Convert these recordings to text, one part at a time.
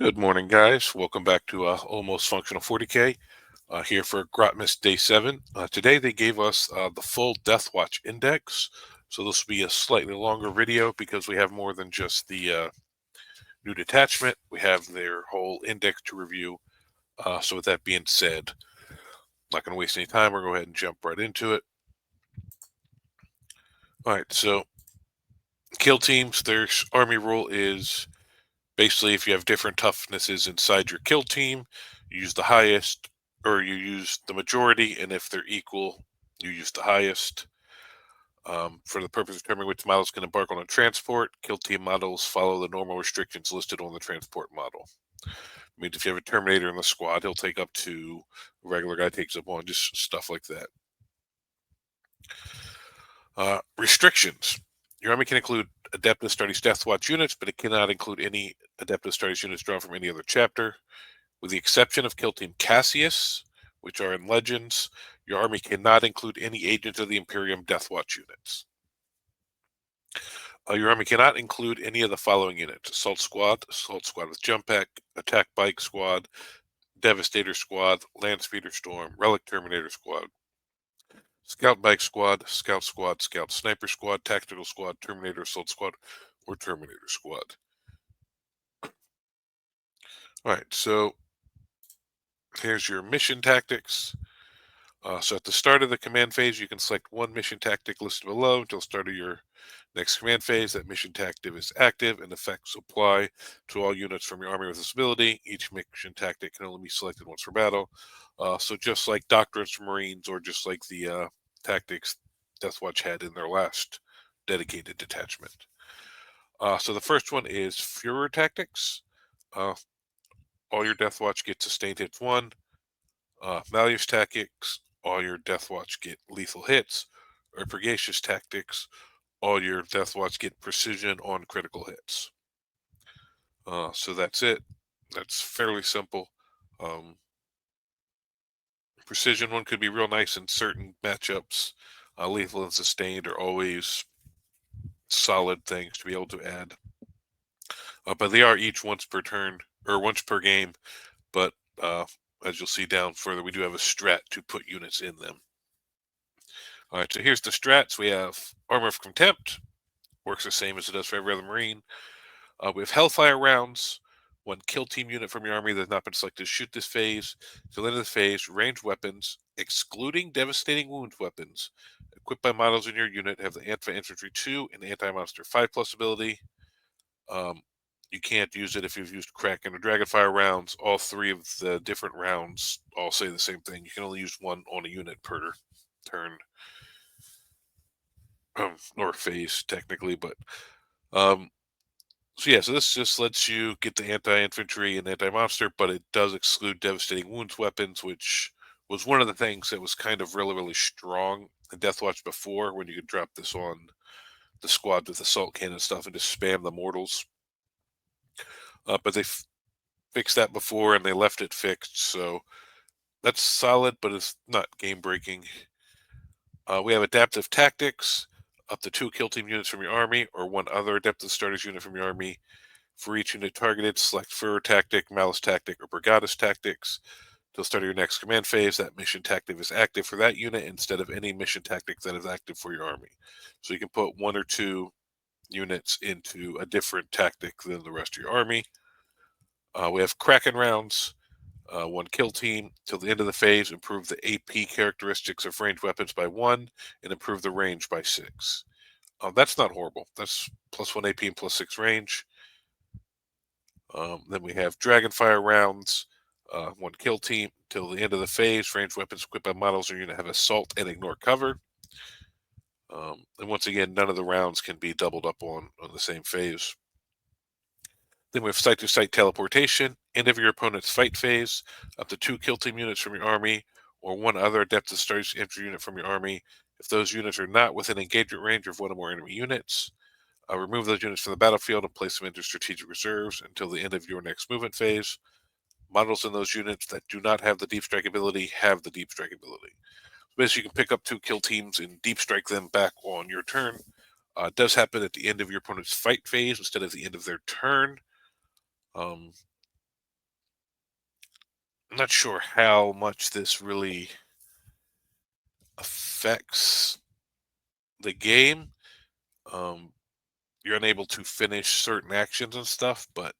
Good morning, guys. Welcome back to Almost Functional 40K. Here for Grotmas Day 7. Today they gave us the full Deathwatch index. So this will be a slightly longer video because we have more than just the new detachment. We have their whole index to review. So with that being said, not going to waste any time. We're going to go ahead and jump right into it. All right, so kill teams, their army rule is basically, if you have different toughnesses inside your kill team, you use the highest, or you use the majority, and if they're equal, you use the highest. For the purpose of determining which models can embark on a transport, kill team models follow the normal restrictions listed on the transport model. I mean, if you have a Terminator in the squad, he'll take up to a regular guy takes up one, just stuff like that. Restrictions. Your army can include Adeptus Astartes Deathwatch units, but it cannot include any Adeptus Astartes units drawn from any other chapter. With the exception of Kill Team Cassius, which are in Legends, your army cannot include any Agents of the Imperium Deathwatch units. Your army cannot include any of the following units: Assault Squad with Jump Pack, Attack Bike Squad, Devastator Squad, Land Speeder Storm, Relic Terminator Squad, Scout Bike Squad, Scout Squad, Scout Sniper Squad, Tactical Squad, Terminator Assault Squad, or Terminator Squad. Alright, so here's your mission tactics. So at the start of the command phase, you can select one mission tactic listed below until the start of your next command phase. That mission tactic is active and effects apply to all units from your army with this ability. Each mission tactic can only be selected once for battle. So just like Doctrines for Marines, or just like the tactics Deathwatch had in their last dedicated detachment. So the first one is Führer Tactics. All your Deathwatch get sustained hits 1. Malleus Tactics, all your Deathwatch get lethal hits. Or Pregacious Tactics, all your Deathwatch get precision on critical hits. So that's it. That's fairly simple. Precision one could be real nice in certain matchups. Lethal and sustained are always solid things to be able to add. But they are each once per turn, or once per game. But as you'll see down further, we do have a strat to put units in them. All right, so here's the strats. We have Armor of Contempt. Works the same as it does for every other Marine. We have Hellfire Rounds. One kill team unit from your army that has not been selected to shoot this phase. Till the end of the phase, ranged weapons, excluding devastating wound weapons, equipped by models in your unit, have the Anti-Infantry 2 and Anti-Monster 5+ ability. You can't use it if you've used Kraken or Dragonfire rounds. All three of the different rounds all say the same thing. You can only use one on a unit per turn. Or phase, technically, but so yeah, so this just lets you get the anti-infantry and anti-monster, but it does exclude devastating wounds weapons, which was one of the things that was kind of really strong in Deathwatch before, when you could drop this on the squad with assault cannon stuff and just spam the mortals. But they fixed that before, and they left it fixed, so that's solid, but it's not game-breaking. We have Adaptive Tactics. Up to 2 kill team units from your army, or one other Adaptive Starters unit from your army. For each unit targeted, select Führer Tactic, Malice Tactic, or Brigadis Tactics. Till start of your next command phase, that mission tactic is active for that unit instead of any mission tactic that is active for your army. So you can put 1 or 2 units into a different tactic than the rest of your army. We have Kraken Rounds. 1 kill team. Till the end of the phase, improve the AP characteristics of ranged weapons by 1 and improve the range by 6. That's not horrible. That's +1 AP and +6 range. Then we have Dragonfire Rounds. 1 kill team. Till the end of the phase, ranged weapons equipped by models are going to have Assault and Ignore Cover. And once again, none of the rounds can be doubled up on the same phase. Then we have Site-to-Site Teleportation. End of your opponent's fight phase. Up to 2 kill team units from your army, or 1 other Adeptus Astartes infantry unit from your army. If those units are not within engagement range of 1 or more enemy units, remove those units from the battlefield and place them into strategic reserves until the end of your next movement phase. Models in those units that do not have the Deep Strike ability have the Deep Strike ability. So basically, you can pick up 2 kill teams and Deep Strike them back on your turn. It does happen at the end of your opponent's fight phase instead of the end of their turn. I'm not sure how much this really affects the game. Um, you're unable to finish certain actions and stuff, but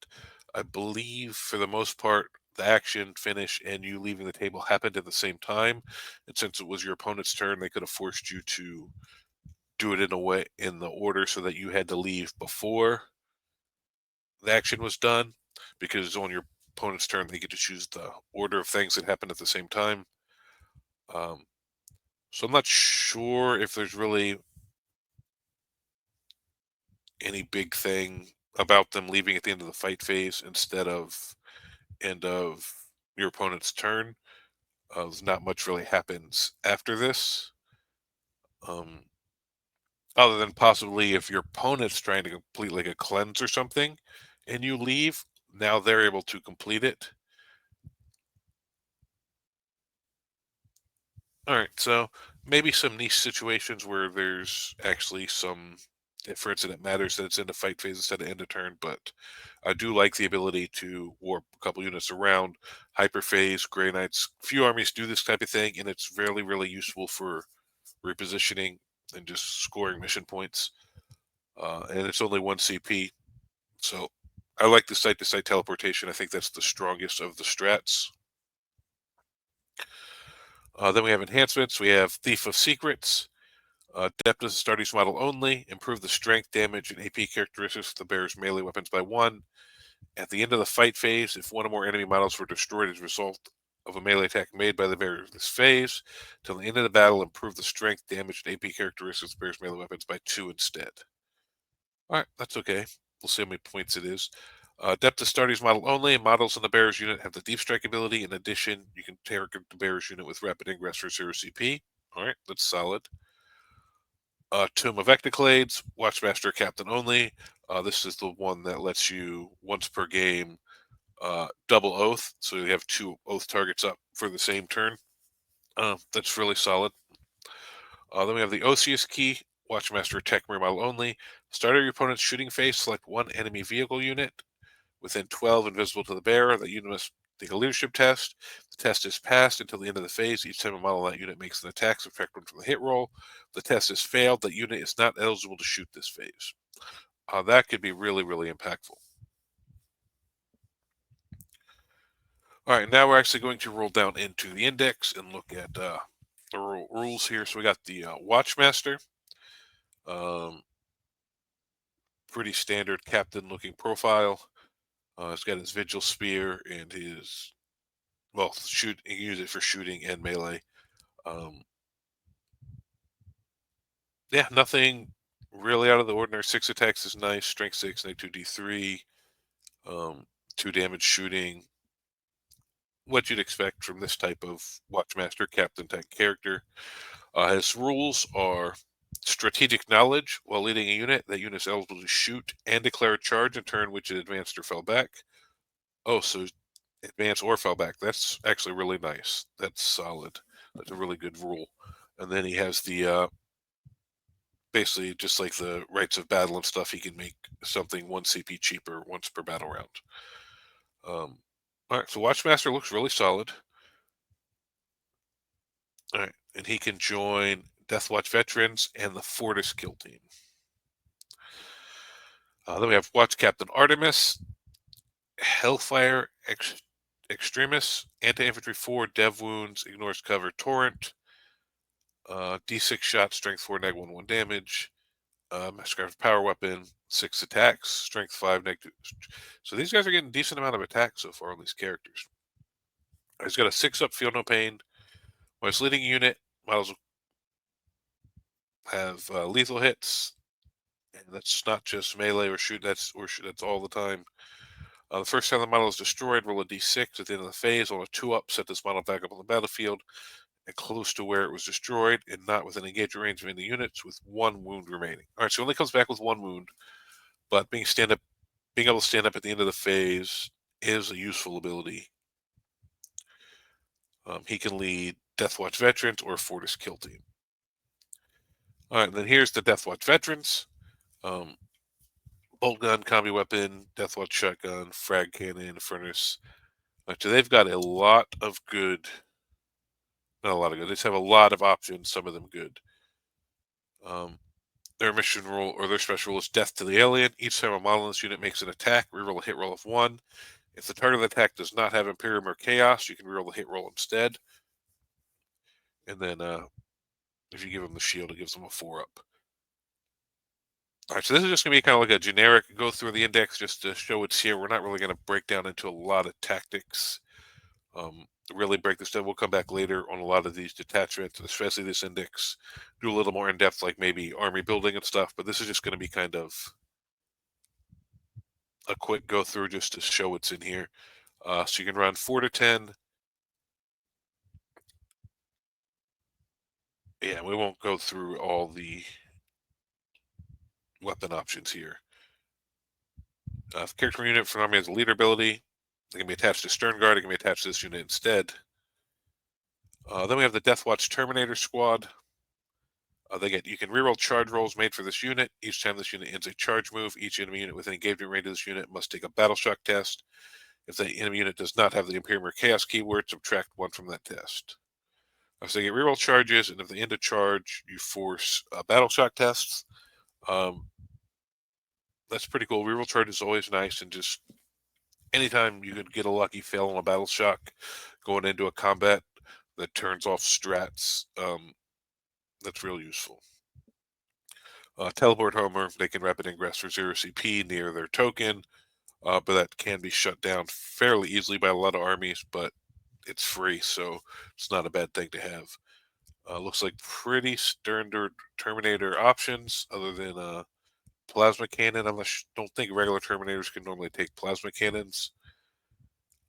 I believe for the most part, the action, finish, and you leaving the table happened at the same time. And since it was your opponent's turn, they could have forced you to do it in a way in the order so that you had to leave before the action was done, because on your opponent's turn they get to choose the order of things that happen at the same time. Um, so I'm not sure if there's really any big thing about them leaving at the end of the fight phase instead of end of your opponent's turn. There's not much really happens after this. Um, Other than possibly if your opponent's trying to complete like a cleanse or something and you leave, now they're able to complete it. All right, so maybe some niche situations where there's actually some difference and it matters that it's in the fight phase instead of end of turn, but I do like the ability to warp a couple units around. Hyperphase, Grey Knights, few armies do this type of thing, and it's really, really useful for repositioning and just scoring mission points. And it's only 1 CP, so I like the site-to-site teleportation. I think that's the strongest of the strats. Then we have enhancements. We have Thief of Secrets. Depth is a starting model only. Improve the strength, damage, and AP characteristics of the bearer's melee weapons by 1. At the end of the fight phase, if one or more enemy models were destroyed as a result of a melee attack made by the bearer of this phase, till the end of the battle, improve the strength, damage, and AP characteristics of the bearer's melee weapons by 2 instead. All right, that's okay. We'll see how many points it is. Depth is starting model only. Models in the bearer's unit have the deep strike ability. In addition, you can target the bearer's unit with rapid ingress for 0 CP. All right, that's solid. Tomb of Ectoclades, Watchmaster Captain only. This is the one that lets you once per game double oath, so you have 2 oath targets up for the same turn. That's really solid. Then we have the Osseous Key, Watchmaster Attack Mirror model only. Start of your opponent's shooting phase, select 1 enemy vehicle unit within 12 invisible to the bearer. That unit must take a leadership test. The test is passed until the end of the phase. Each time a model of that unit makes an attack, subtract 1 from the hit roll. If the test is failed, that unit is not eligible to shoot this phase. That could be really, really impactful. All right, now we're actually going to roll down into the index and look at the rules here. So we got the Watchmaster, um, pretty standard captain-looking profile. It's got his Vigil Spear and his, well, shoot. You can use it for shooting and melee. Um, yeah, nothing really out of the ordinary. 6 attacks is nice. Strength 6, Neg 2, D3, 2 damage shooting. What you'd expect from this type of Watchmaster captain type character. His rules are strategic knowledge. While leading a unit, that unit is eligible to shoot and declare a charge in turn which it advanced or fell back. Oh, so advance or fell back. That's actually really nice. That's solid. That's a really good rule. And then he has the basically just like the rights of battle and stuff. He can make something 1 CP cheaper once per battle round. All right, so Watchmaster looks really solid. All right, and he can join Deathwatch Veterans and the Fortis Kill Team. Then we have Watch Captain Artemis, Hellfire Extremis, Anti-Infantry 4, Dev Wounds, Ignores Cover Torrent, D6 shot, Strength 4, Neg 1, 1 damage, Mastercraft Power Weapon, 6 attacks, Strength 5, Neg 2. So these guys are getting a decent amount of attacks so far on these characters. He's got a 6-up Feel No Pain. When it's leading a unit, models have lethal hits, and that's not just melee or shoot. That's all the time. The first time the model is destroyed, roll a d6 at the end of the phase. On a 2-up, set this model back up on the battlefield and close to where it was destroyed and not within engagement range of any units with 1 wound remaining. All right, so it only comes back with 1 wound, but being able to stand up at the end of the phase is a useful ability. He can lead Deathwatch Veterans or Fortis Kill Team. All right, then here's the Deathwatch Veterans. Bolt gun, combi weapon, Deathwatch shotgun, frag cannon, furnace, So they've got a lot of good, not a lot of good. They just have a lot of options. Some of them good. Um, their mission rule or their special rule is death to the alien. Each time a model in this unit makes an attack, reroll a hit roll of 1. If the target of the attack does not have Imperium or Chaos, you can reroll the hit roll instead. And then if you give them the shield, it gives them a 4-up. All right, so this is just going to be kind of like a generic go through the index just to show it's here. We're not really going to break down into a lot of tactics. Really break this down. We'll come back later on a lot of these detachments, especially this index, do a little more in depth, like maybe army building and stuff. But this is just going to be kind of a quick go through just to show what's in here. So you can run 4 to 10. Yeah, we won't go through all the weapon options here. Character unit for an army has a leader ability. They can be attached to Stern Guard. It can be attached to this unit instead. Then we have the Deathwatch Terminator Squad. You can reroll charge rolls made for this unit. Each time this unit ends a charge move, each enemy unit within engagement range of this unit must take a battle shock test. If the enemy unit does not have the Imperium or Chaos keyword, subtract 1 from that test. So they get reroll charges, and if they end a charge, you force battle shock tests. That's pretty cool. Reroll charge is always nice, and just anytime you could get a lucky fail on a battle shock going into a combat that turns off strats, that's real useful. Teleport Homer, they can rapid ingress for 0 CP near their token, but that can be shut down fairly easily by a lot of armies, but it's free, so it's not a bad thing to have. Looks like pretty standard Terminator options, other than plasma cannon. Don't think regular Terminators can normally take plasma cannons,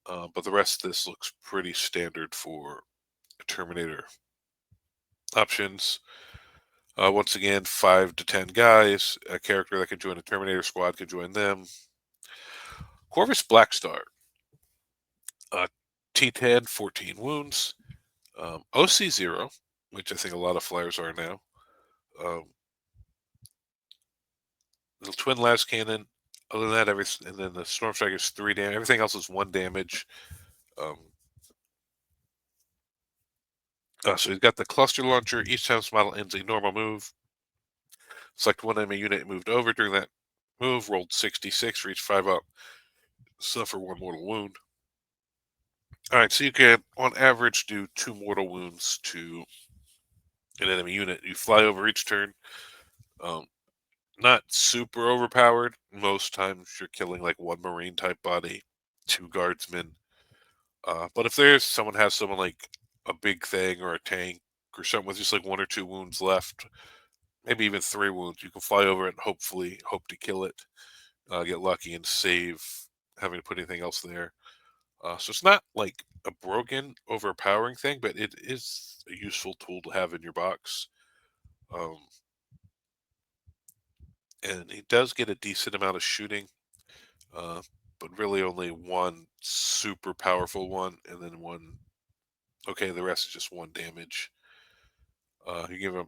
but the rest of this looks pretty standard for Terminator options. Once again, 5 to 10 guys. A character that can join a Terminator squad can join them. Corvus Blackstar. T10, 14 wounds. OC0, which I think a lot of flyers are now. The twin las cannon. Other than that, and then the Storm Strike is 3 damage. Everything else is 1 damage. So he's got the cluster launcher. Each time this model ends a normal move, select one enemy unit moved over during that move, rolled 66, reach 5 up, suffer 1 mortal wound. All right, so you can, on average, do 2 mortal wounds to an enemy unit. You fly over each turn. Not super overpowered. Most times you're killing like 1 Marine type body, 2 guardsmen. But if someone has someone like a big thing or a tank or something with just like 1 or 2 wounds left, maybe even 3 wounds, you can fly over it and hopefully hope to kill it, get lucky and save having to put anything else there. So it's not like a broken, overpowering thing, but it is a useful tool to have in your box. And he does get a decent amount of shooting, but really only 1 super powerful one, and then 1. Okay, the rest is just 1 damage. You give him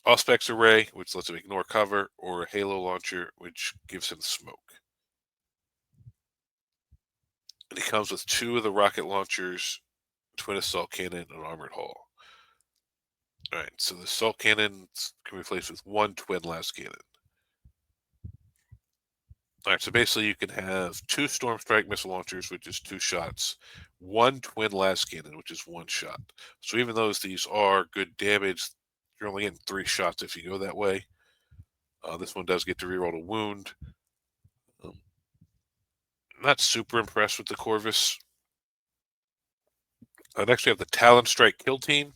Auspex Array, which lets him ignore cover, or a Halo Launcher, which gives him smoke. And he comes with 2 of the rocket launchers, Twin Assault Cannon, and Armored Hull. Alright, so the Assault Cannon can be replaced with 1 Twin las Cannon. Alright, so basically you can have 2 Storm Strike missile launchers, which is 2 shots, 1 Twin las Cannon, which is 1 shot. So even though these are good damage, you're only getting 3 shots if you go that way. This one does get to reroll a wound. I'm not super impressed with the Corvus. I'd actually have the Talon Strike Kill Team.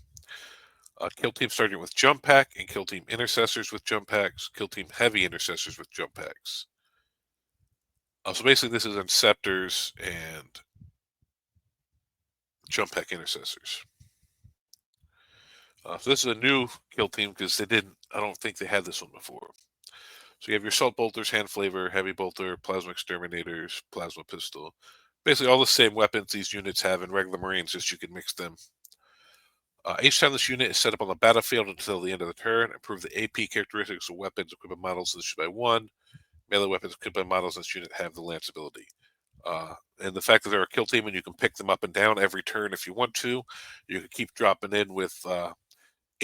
Kill Team Sergeant with Jump Pack, and Kill Team Intercessors with Jump Packs, Kill Team Heavy Intercessors with Jump Packs. So basically this is Inceptors and Jump Pack Intercessors. So this is a new Kill Team because I don't think they had this one before. So you have your Salt Bolters, Hand Flavor, Heavy Bolter, Plasma Exterminators, Plasma Pistol. Basically all the same weapons these units have in regular Marines, just you can mix them. Each time this unit is set up on the battlefield until the end of the turn, improve the AP characteristics of weapons equipped by models in this by 1. Melee weapons equipped by models in this unit have the Lance ability. And the fact that they're a kill team and you can pick them up and down every turn if you want to, you can keep dropping in with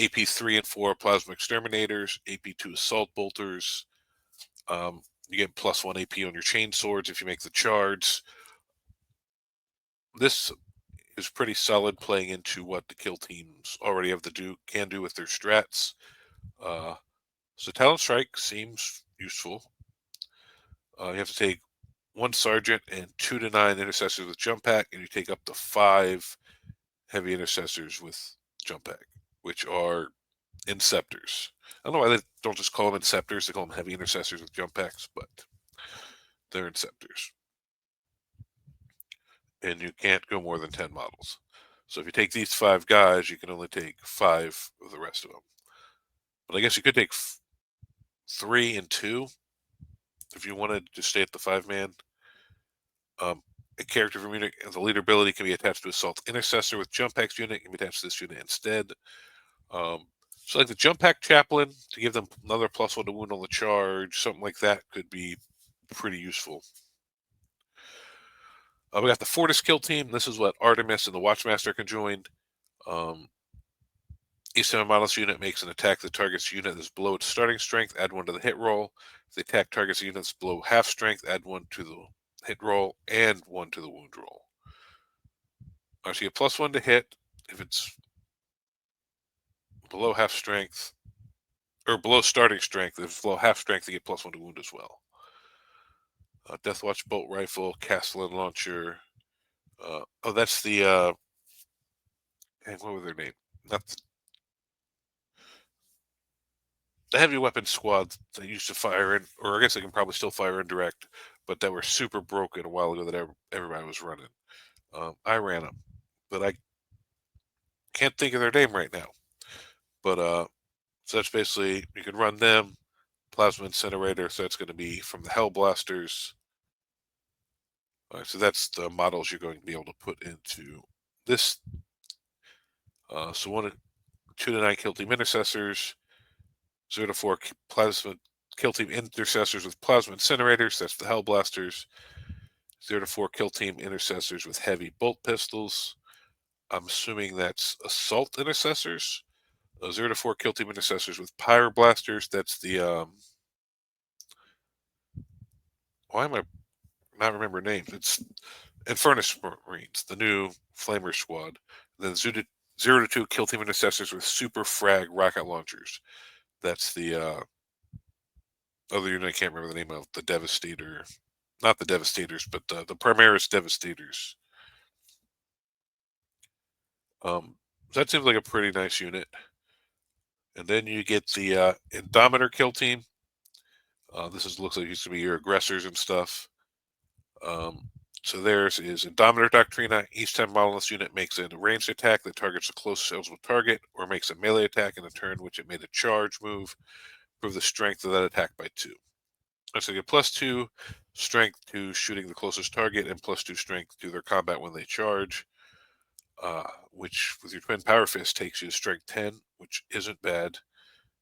AP 3 and 4 plasma exterminators, AP 2 assault bolters. You get +1 AP on your chain swords if you make the charge. This is pretty solid playing into what the kill teams already have to do can do with their strats. So Talon Strike seems useful. You have to take 1 sergeant and 2 to 9 intercessors with jump pack, and you take up to 5 heavy intercessors with jump pack, which are inceptors. I don't know why they don't just call them inceptors; they call them heavy intercessors with jump packs, but they're inceptors. And you can't go more than 10 models. So if you take these 5 guys, you can only take 5 of the rest of them. But I guess you could take 3 and 2 if you wanted to stay at the 5-man. A character from unit, the leader ability can be attached to Assault Intercessor with Jump Pack's unit, can be attached to this unit instead. So like the Jump Pack Chaplain, to give them another +1 to wound on the charge, something like that could be pretty useful. We got the Fortis kill team. This is what Artemis and the Watchmaster can join. Each time a models unit makes an attack that targets a unit that's below its starting strength, add 1 to the hit roll. If the attack targets a unit that's below half strength, add 1 to the hit roll and 1 to the wound roll. So you get +1 to hit if it's below half strength, or below starting strength. If it's below half strength, you get +1 to wound as well. Deathwatch bolt rifle, Castellan launcher. That's the what was their name? Not the heavy weapon squads that used to fire in, or I guess they can probably still fire indirect, but that were super broken a while ago that everybody was running. I ran them, but I can't think of their name right now. But so that's basically, you can run them. Plasma incinerator, so that's going to be from the Hell Blasters. All right, so that's the models you're going to be able to put into this. So 2 to 9 kill team intercessors, 0 to 4 plasma kill team intercessors with plasma incinerators. That's the Hell Blasters. 0 to 4 kill team intercessors with heavy bolt pistols. I'm assuming that's assault intercessors. 0 to 4 kill team intercessors with pyroblasters. That's the why am I not remember names? It's Infernus Marines, the new Flamer squad. And then 0 to 2 kill team intercessors with super frag rocket launchers. That's the other unit I can't remember the name of. The Devastator, not the Devastators, but the Primaris Devastators. So that seems like a pretty nice unit. And then you get the Indomitor kill team. Looks like it used to be your aggressors and stuff. So theirs is Indomitor Doctrina. Each time model in this unit makes a ranged attack that targets a close eligible target, or makes a melee attack in the turn which it made a charge move, improve the strength of that attack by 2. So you get +2 strength to shooting the closest target and +2 strength to their combat when they charge, which with your twin power fist takes you to strength 10, which isn't bad.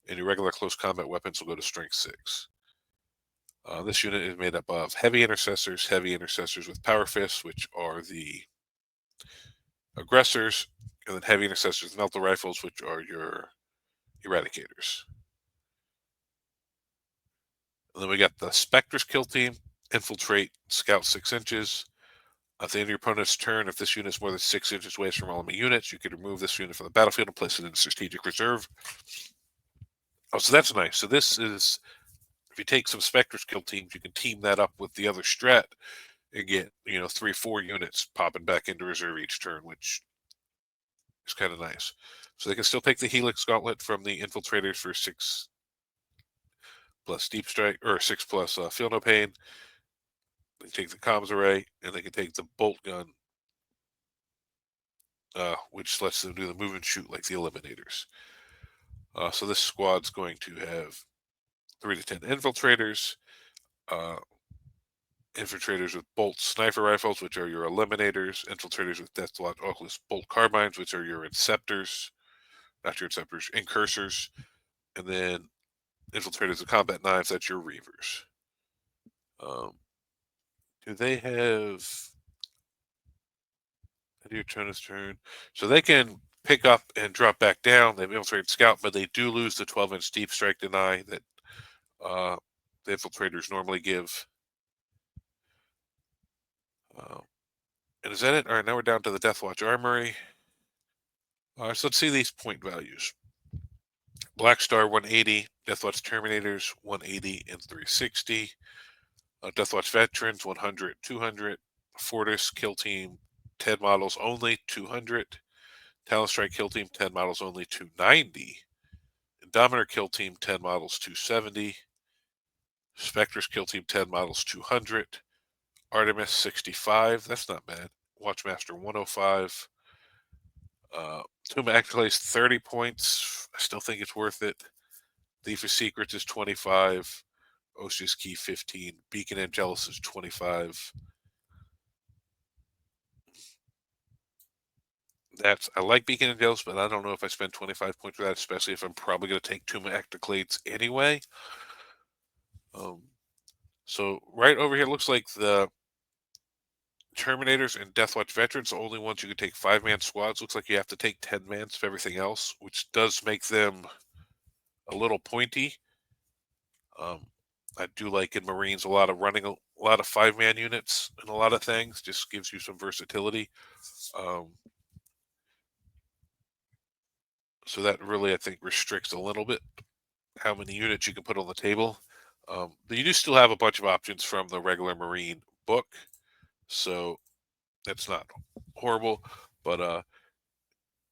And your regular close combat weapons will go to strength 6. This unit is made up of heavy intercessors with power fists, which are the aggressors, and then heavy intercessors with melta rifles, which are your eradicators. And then we got the Spectres kill team, infiltrate, scout 6 inches. At the end of your opponent's turn, if this unit is more than 6 inches away from enemy units, you can remove this unit from the battlefield and place it in strategic reserve. Oh, so that's nice. So this is, if you take some Spectres kill teams, you can team that up with the other strat and get 3 or 4 units popping back into reserve each turn, which is kind of nice. So they can still take the Helix Gauntlet from the Infiltrators for 6 plus Deep Strike, or 6 plus Feel No Pain. They can take the Comms Array, and they can take the Bolt Gun, which lets them do the move and shoot like the Eliminators. So this squad's going to have 3 to 10 Infiltrators, Infiltrators with Bolt Sniper Rifles, which are your Eliminators, Infiltrators with Deathwatch Oculus Bolt Carbines, which are your Inceptors, not your Inceptors, Incursors, and then Infiltrators with Combat Knives, that's your Reavers. Do they have your turn is turn? So they can pick up and drop back down. They have infiltrated scout, but they do lose the 12-inch deep strike deny that uh, the infiltrators normally give. Uh, and is that it? All right, now we're down to the Deathwatch Armory. So let's see these point values. Black Star 180, Deathwatch Terminators 180 and 360, Deathwatch Veterans 100, 200, Fortis Kill Team 10 models only 200, Talon Strike Kill Team 10 models only 290, Dominator Kill Team 10 models 270, Spectre's Kill Team 10 models 200, Artemis 65, that's not bad, Watchmaster 105, Tomb of Accolades 30 points, I still think it's worth it. Thief of Secrets is 25, Ocean's Key 15, Beacon Angelus is 25. I like Beacon Angelus, but I don't know if I spend 25 points for that, especially if I'm probably going to take Tomb of Accolades anyway. So right over here looks like the Terminators and Deathwatch Veterans, the only ones you can take 5-man squads. Looks like you have to take 10-mans for everything else, which does make them a little pointy. I do like in Marines a lot of running a lot of 5-man units and a lot of things. Just gives you some versatility. So that really, I think, restricts a little bit how many units you can put on the table. You do still have a bunch of options from the regular Marine book, so that's not horrible. But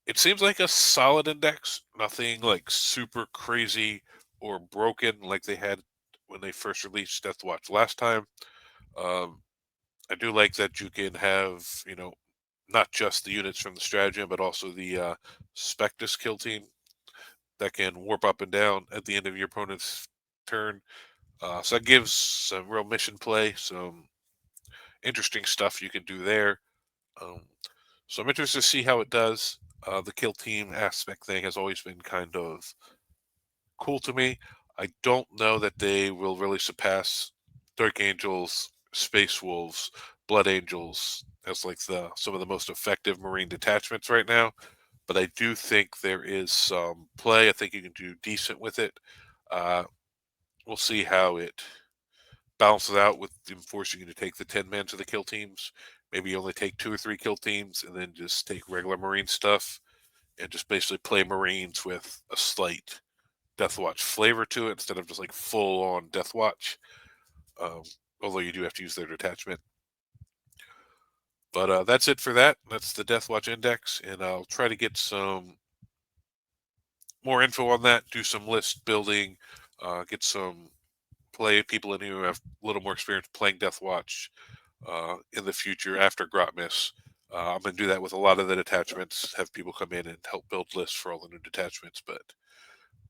it seems like a solid index. Nothing like super crazy or broken like they had when they first released Deathwatch last time. I do like that you can have, not just the units from the stratagem, but also the Spectus kill team that can warp up and down at the end of your opponent's turn. So that gives some real mission play, some interesting stuff you can do there. Um, so I'm interested to see how it does. The kill team aspect thing has always been kind of cool to me. I don't know that they will really surpass Dark Angels, Space Wolves, Blood Angels as like some of the most effective Marine detachments right now. But I do think there is some play. I think you can do decent with it. Uh, we'll see how it balances out with forcing you to take the 10-man to the kill teams. Maybe you only take 2 or 3 kill teams and then just take regular Marine stuff and just basically play Marines with a slight Deathwatch flavor to it instead of just like full on Deathwatch. Um, although you do have to use their detachment. But that's it for that. That's the Deathwatch Index, and I'll try to get some more info on that, do some list building, get some play people in here who have a little more experience playing Deathwatch in the future after Grotmas. I'm going to do that with a lot of the detachments, have people come in and help build lists for all the new detachments, but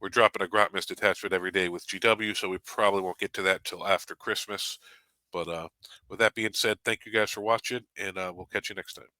we're dropping a Grotmas detachment every day with GW, so we probably won't get to that till after Christmas. But with that being said, thank you guys for watching, and we'll catch you next time.